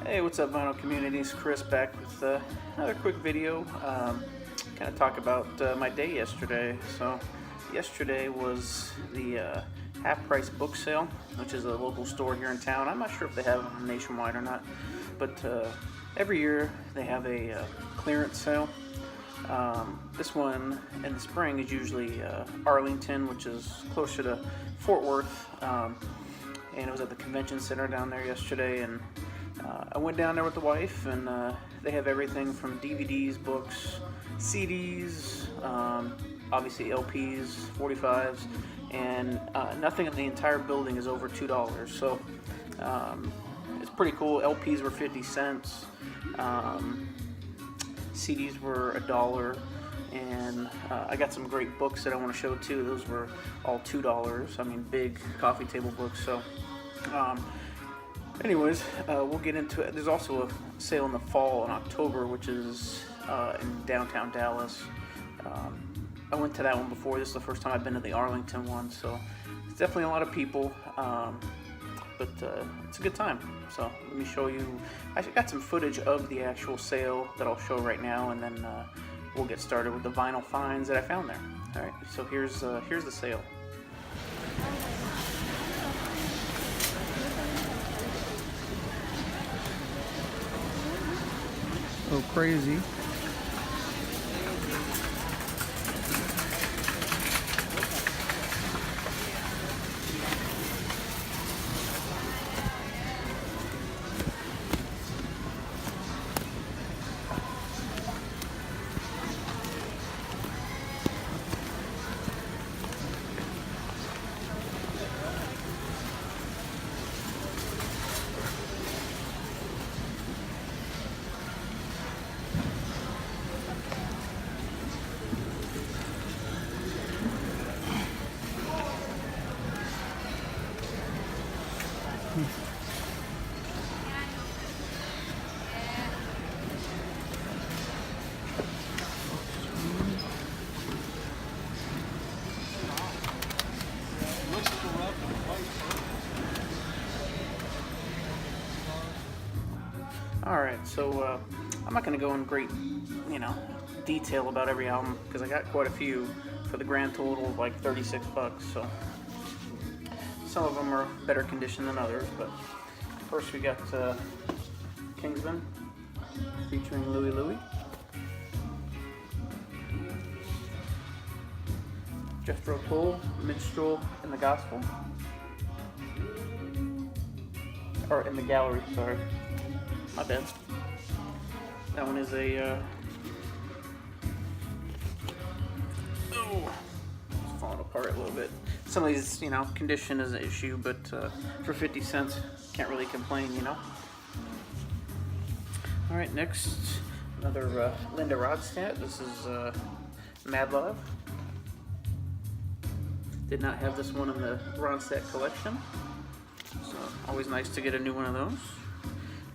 Hey, what's up, Vinyl Communities? Chris back with another quick video. Kind of talk about my day yesterday. So, yesterday was the half price book sale, which is a local store here in town. I'm not sure if they have them nationwide or not, but every year they have a clearance sale. This one in the spring is usually Arlington, which is closer to Fort Worth. And it was at the convention center down there yesterday, and I went down there with the wife, and they have everything from DVDs, books, CDs, obviously LPs, 45s, and nothing in the entire building is over $2. So it's pretty cool. LPs were 50 cents, CDs were $1, and I got some great books that I want to show too. Those were all $2. I mean, big coffee table books. So anyways, we'll get into it. There's also a sale in the fall in October, which is in downtown Dallas. I went to that one before. This is the first time I've been to the Arlington one, so it's definitely a lot of people, but it's a good time. So let me show you. I got some footage of the actual sale that I'll show right now, and then we'll get started with the vinyl finds that I found there. All right, so here's the sale. Oh, crazy. Alright, so I'm not going to go in great, detail about every album because I got quite a few for the grand total of like 36 bucks. So some of them are better condition than others, but first we got Kingsman featuring Louie Louie. Jethro Tull, Minstrel in the Gospel. Or in the Gallery, sorry. My bad. That one is a it's falling apart a little bit. Some of these, condition is an issue, but for 50 cents, can't really complain, All right, next, another Linda Ronstadt. This is Mad Love. Did not have this one in the Ronstadt collection, so always nice to get a new one of those.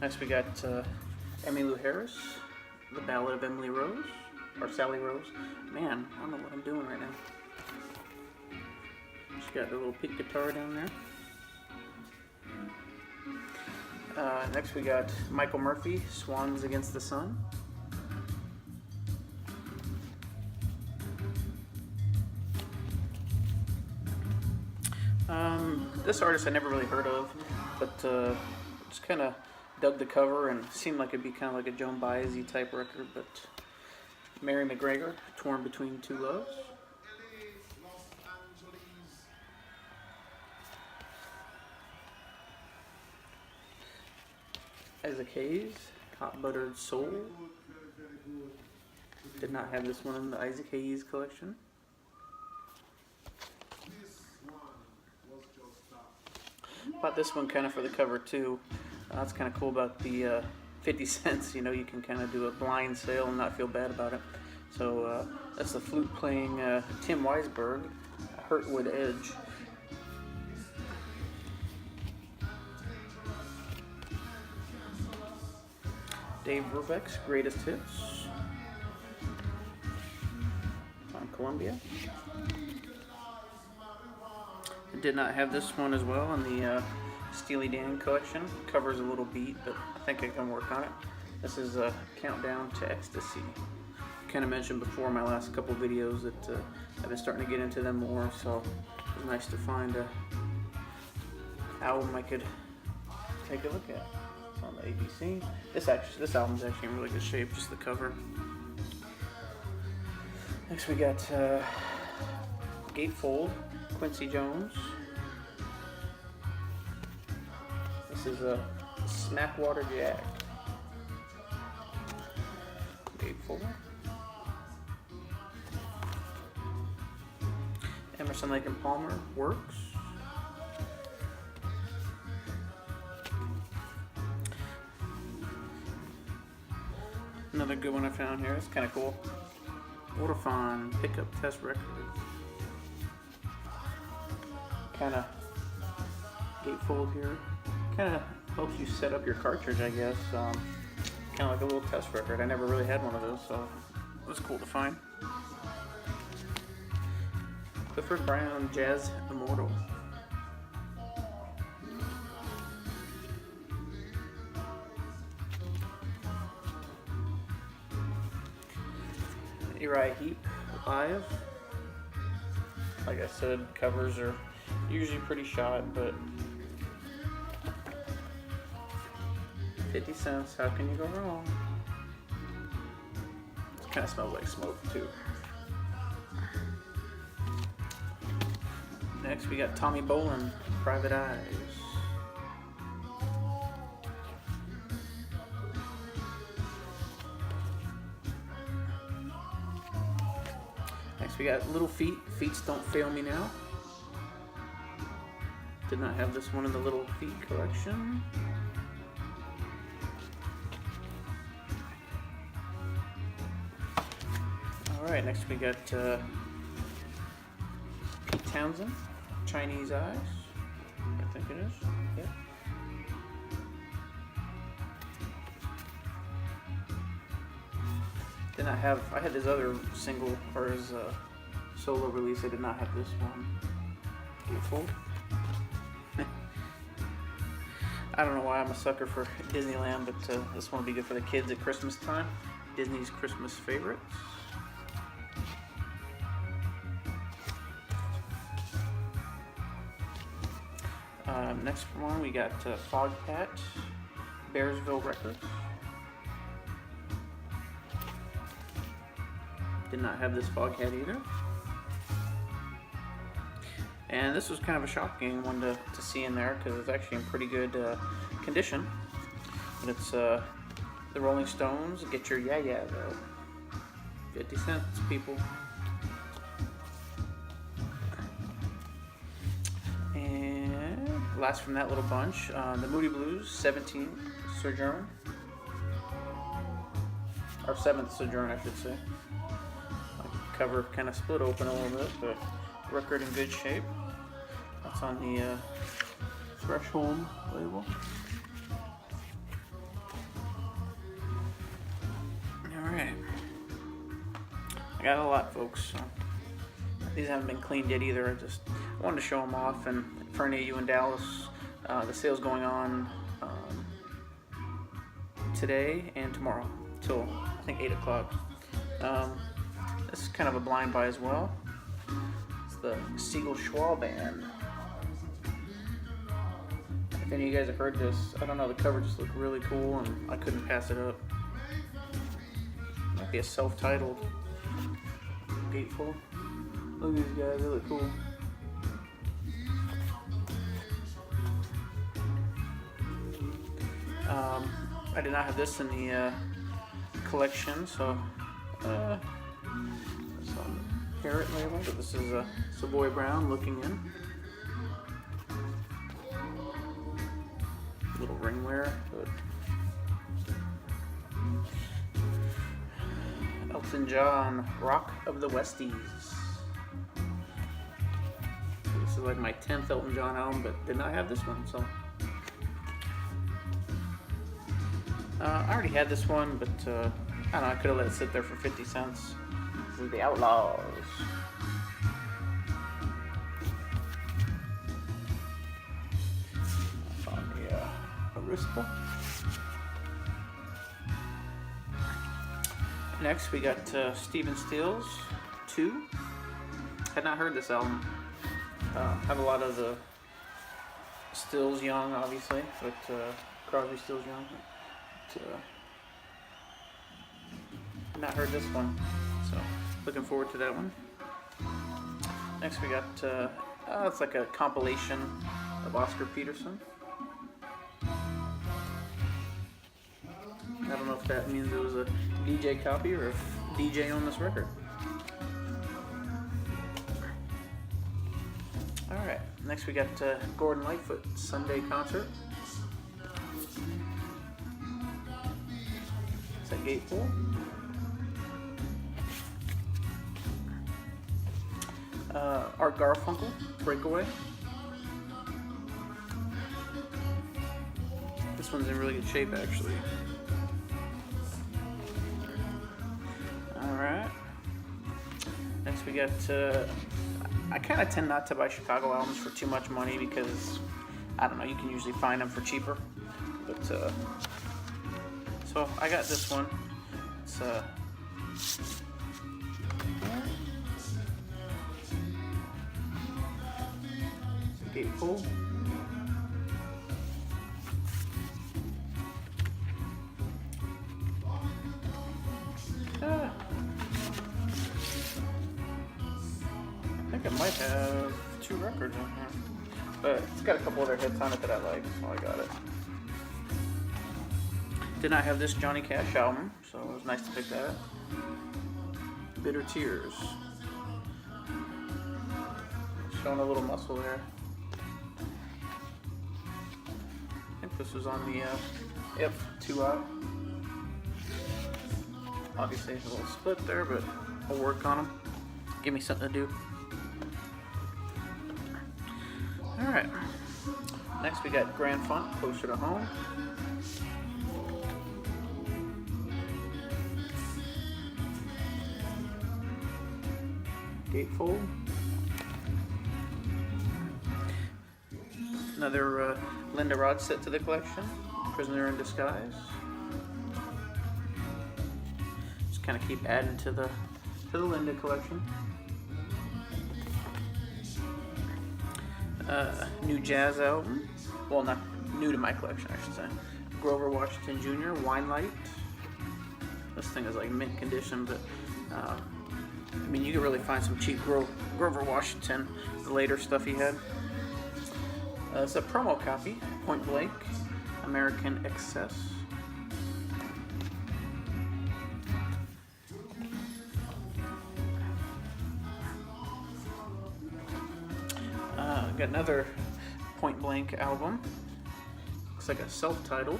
Next we got Emmylou Harris, The Ballad of Emily Rose, or Sally Rose. Man, I don't know what I'm doing right now. She's got a little pink guitar down there. Next we got Michael Murphy, Swans Against the Sun. This artist I never really heard of, but just kind of dug the cover and seemed like it'd be kind of like a Joan Baez type record. But Mary McGregor, Torn Between Two Loves. Isaac Hayes, Hot Buttered Soul. Did not have this one in the Isaac Hayes collection. Bought this one kind of for the cover too. That's kind of cool about the 50 cents. You can kind of do a blind sale and not feel bad about it. So that's the flute playing Tim Weisberg, Hurtwood Edge. Dave Brubeck's Greatest Hits on Columbia. Did not have this one as well in the Steely Dan collection. Cover's a little beat, but I think I can work on it. This is a Countdown to Ecstasy. Kind of mentioned before in my last couple videos that I've been starting to get into them more, so it was nice to find a album I could take a look at. It's on the ABC. This album's actually in really good shape, just the cover. Next we got Gatefold, Quincy Jones. This is a Smackwater Jack. Gatefold. Emerson, Lake and Palmer, Works. Another good one I found here. It's kind of cool. Ortofon Pickup Test Record. Kind of gatefold here. Kind of helps you set up your cartridge, I guess. Kind of like a little test record. I never really had one of those, so it was cool to find. Clifford Brown Jazz Immortal. Uriah Heep Live. Like I said, covers are usually pretty shot, but 50 cents, how can you go wrong? It kind of smells like smoke too. Next we got Tommy Bolin, Private Eyes. Next we got Little Feat, Feats Don't Fail Me Now. Did not have this one in the Little Feat collection. Alright, next we got Pete Townsend, Chinese Eyes, I think it is, yeah. Did not have, I had his other single, or his solo release, I did not have this one. Beautiful. I don't know why I'm a sucker for Disneyland, but this one will be good for the kids at Christmas time. Disney's Christmas favorites. Next one we got Foghat, Bearsville Records. Did not have this Foghat either. And this was kind of a shocking one to see in there because it's actually in pretty good condition. But it's the Rolling Stones, Get Your Yeah Yeah though. 50 cents, people. And last from that little bunch, the Moody Blues, 17th Sojourn. Or 7th Sojourn, I should say. Cover kind of split open a little bit, but record in good shape. That's on the Threshold label. Alright. I got a lot, folks. So these haven't been cleaned yet either. I wanted to show them off, and for any of you in Dallas, the sale's going on today and tomorrow till I think 8 o'clock. This is kind of a blind buy as well. It's the Siegel Schwab Band. If any of you guys have heard this, I don't know, the cover just looked really cool and I couldn't pass it up. Might be a self-titled gatefold. Look at these guys, they look cool. I did not have this in the collection, so it's on the Parrot label, but this is a Savoy Brown Looking In. Little ringware, but Elton John, Rock of the Westies. This is like my 10th Elton John album, but did not have this one, so. I already had this one, but I don't know, I could have let it sit there for 50 cents. This is the Outlaws. Rispa. Next we got Stephen Stills 2. Had not heard this album. Have a lot of the Stills Young, obviously, but Crosby, Stills Young. But, not heard this one, so looking forward to that one. Next we got it's like a compilation of Oscar Peterson. I don't know if that means it was a DJ copy or if DJ on this record. Alright, next we got Gordon Lightfoot, Sunday Concert. Is that Gatefold? Art Garfunkel, Breakaway. This one's in really good shape, actually. Alright. Next we got, I kind of tend not to buy Chicago albums for too much money because, I don't know, you can usually find them for cheaper. But, so I got this one. It's, Gatefold. I think it might have 2 records on here, but it's got a couple other hits on it that I like, so I got it. Did not have this Johnny Cash album, so it was nice to pick that up. Bitter Tears. Showing a little muscle there. I think this was on the Yep, 2 out. Obviously there's a little split there, but I'll work on them. Give me something to do. Alright. Next we got Grand Funk, Closer to Home. Gatefold. Another Linda Rod set to the collection, Prisoner in Disguise. Just kind of keep adding to the Linda collection. New jazz album. Well, not new to my collection, I should say. Grover Washington Jr., Wine Light. This thing is like mint condition, but I mean, you can really find some cheap Grover Washington, the later stuff he had. It's a promo copy, Point Blank, American Excess. Got another Point Blank album. Looks like a self-titled.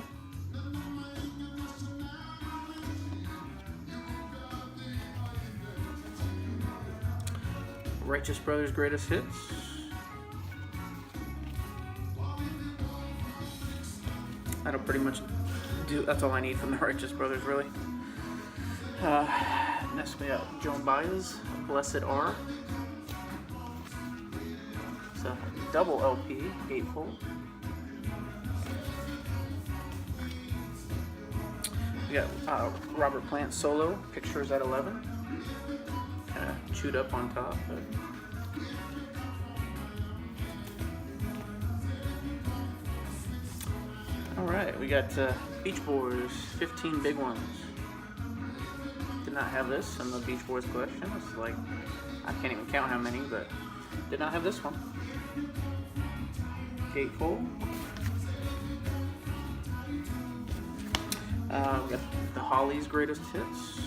Righteous Brothers Greatest Hits. That'll pretty much do, that's all I need from the Righteous Brothers, really. Next we got Joan Baez, Blessed Are. It's a double LP, Gatefold. We got Robert Plant solo, Pictures at 11. Kind of chewed up on top, but alright, we got Beach Boys, 15 Big Ones. Did not have this in the Beach Boys collection. It's like, I can't even count how many, but did not have this one. Gatefold. We got the Hollies Greatest Hits.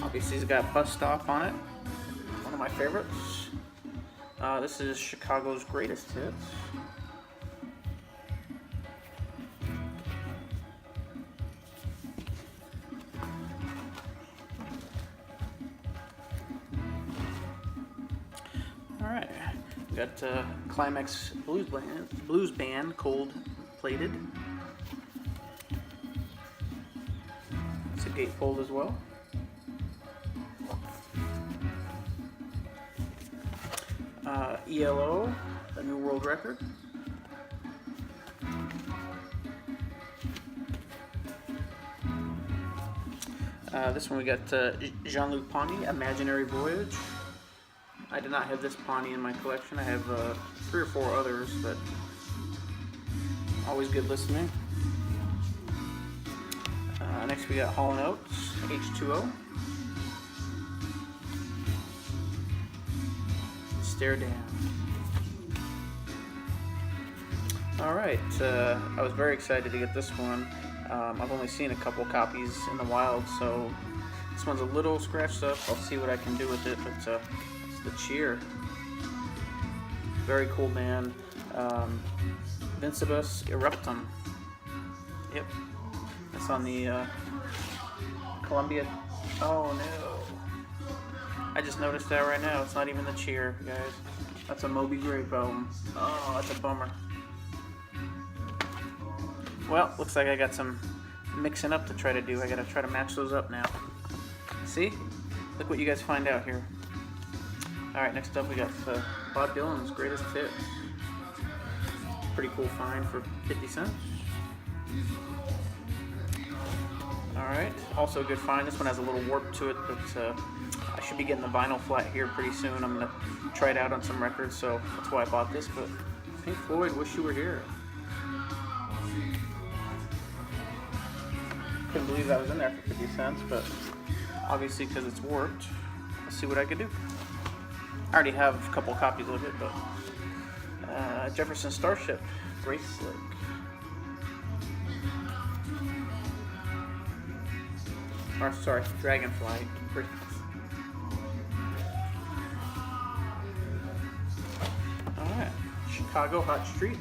Obviously, it's got Bus Stop on it. One of my favorites. This is Chicago's Greatest Hits. Alright, we got Climax Blues Band, Cold Plated. It's a gatefold as well. ELO, a new world record. This one we got Jean-Luc Ponty, Imaginary Voyage. I did not have this Ponty in my collection. I have 3 or 4 others, but always good listening. Next we got Hall & Oates, H2O. Stare Down. Alright, I was very excited to get this one. I've only seen a couple copies in the wild, so this one's a little scratched up. I'll see what I can do with it, but it's the Cheer. Very cool band. Vincebus Eruptum. Yep. It's on the Columbia. Oh no. I just noticed that right now. It's not even the Cheer, guys. That's a Moby Grape album. Oh, that's a bummer. Well, looks like I got some mixing up to try to do. I gotta try to match those up now. See? Look what you guys find out here. Alright, next up we got Bob Dylan's Greatest Hits. Pretty cool find for 50 cents. Alright, also a good find. This one has a little warp to it, but I should be getting the vinyl flat here pretty soon. I'm gonna try it out on some records, so that's why I bought this. But Pink Floyd, Wish You Were Here. Couldn't believe that was in there for 50 cents, but obviously because it's warped, I'll see what I can do. I already have a couple copies of it, but Jefferson Starship, Grace Slick. Or sorry, Dragonfly, Grace. Alright, Chicago Hot Streets.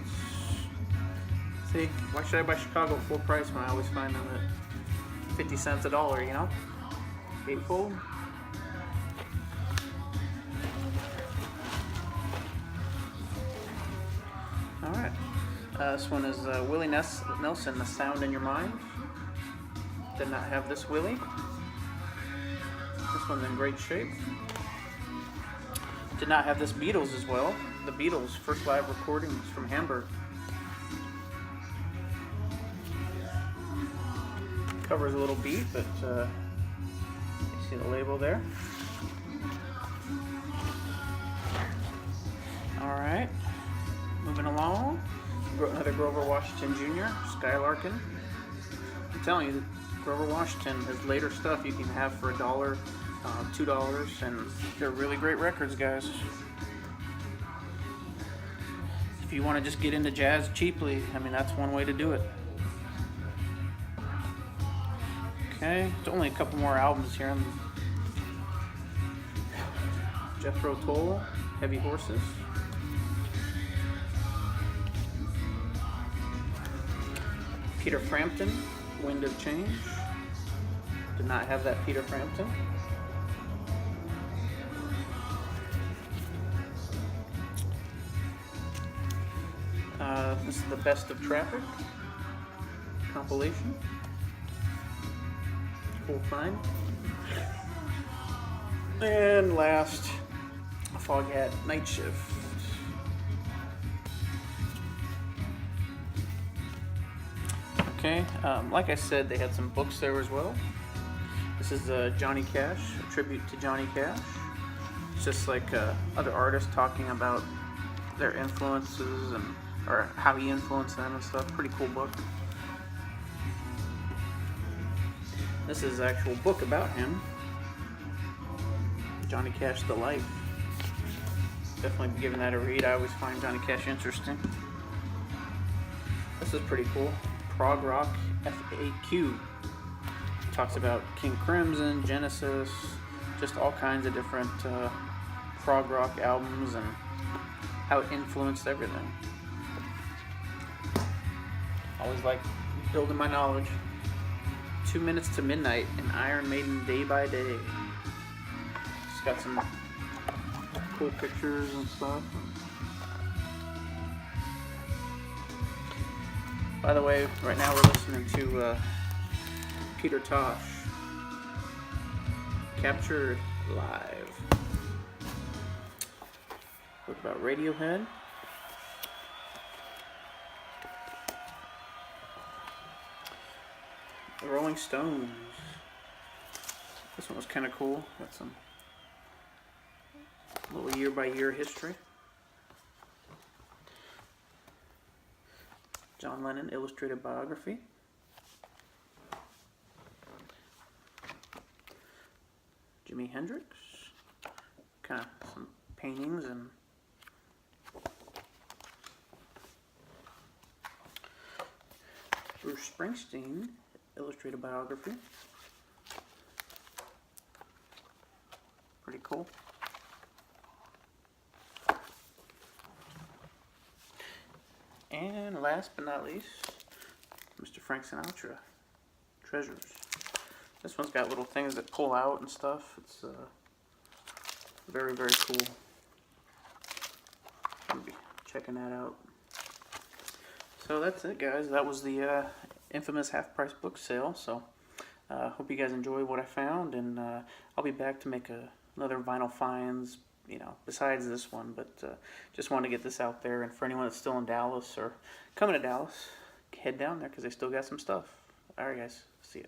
See, why should I buy Chicago full price when I always find them at 50 cents a dollar, you know? Gatefold. Alright. This one is Willie Nelson, The Sound in Your Mind. Did not have this Willie. This one's in great shape. Did not have this Beatles as well. The Beatles' first live recordings from Hamburg. Cover's a little beat, but you see the label there. Alright, moving along. Another Grover Washington Jr., Skylarkin. I'm telling you, Grover Washington, his later stuff you can have for $1, $2, and they're really great records, guys. If you want to just get into jazz cheaply, I mean, that's one way to do it. Okay, it's only a couple more albums here. Jethro Tull, Heavy Horses. Peter Frampton, Wind of Change. Did not have that Peter Frampton. This is the Best of Traffic compilation. Cool find. And last, Foghat Night Shift. Okay, like I said, they had some books there as well. This is Johnny Cash, a tribute to Johnny Cash. It's just like other artists talking about their influences and or how he influenced them and stuff. Pretty cool book. This is an actual book about him. Johnny Cash, The Life. Definitely be giving that a read. I always find Johnny Cash interesting. This is pretty cool. Prog Rock FAQ. Talks about King Crimson, Genesis, just all kinds of different prog rock albums and how it influenced everything. Always like building my knowledge. 2 Minutes to Midnight and Iron Maiden Day by Day. It's got some cool pictures and stuff. By the way, right now we're listening to Peter Tosh, Captured Live. What about Radiohead? The Rolling Stones. This one was kind of cool. Got some little year-by-year history. John Lennon illustrated biography. Jimi Hendrix. Kind of some paintings and Bruce Springsteen illustrated biography. Pretty cool. And last but not least, Mr. Frank Sinatra, Treasures. This one's got little things that pull out and stuff. It's very, very cool. I'll be checking that out. So that's it, guys. That was the infamous half-price book sale. So hope you guys enjoy what I found, and I'll be back to make another vinyl finds, you know, besides this one. But just wanted to get this out there, and for anyone that's still in Dallas or coming to Dallas, head down there because they still got some stuff. All right, guys. See ya.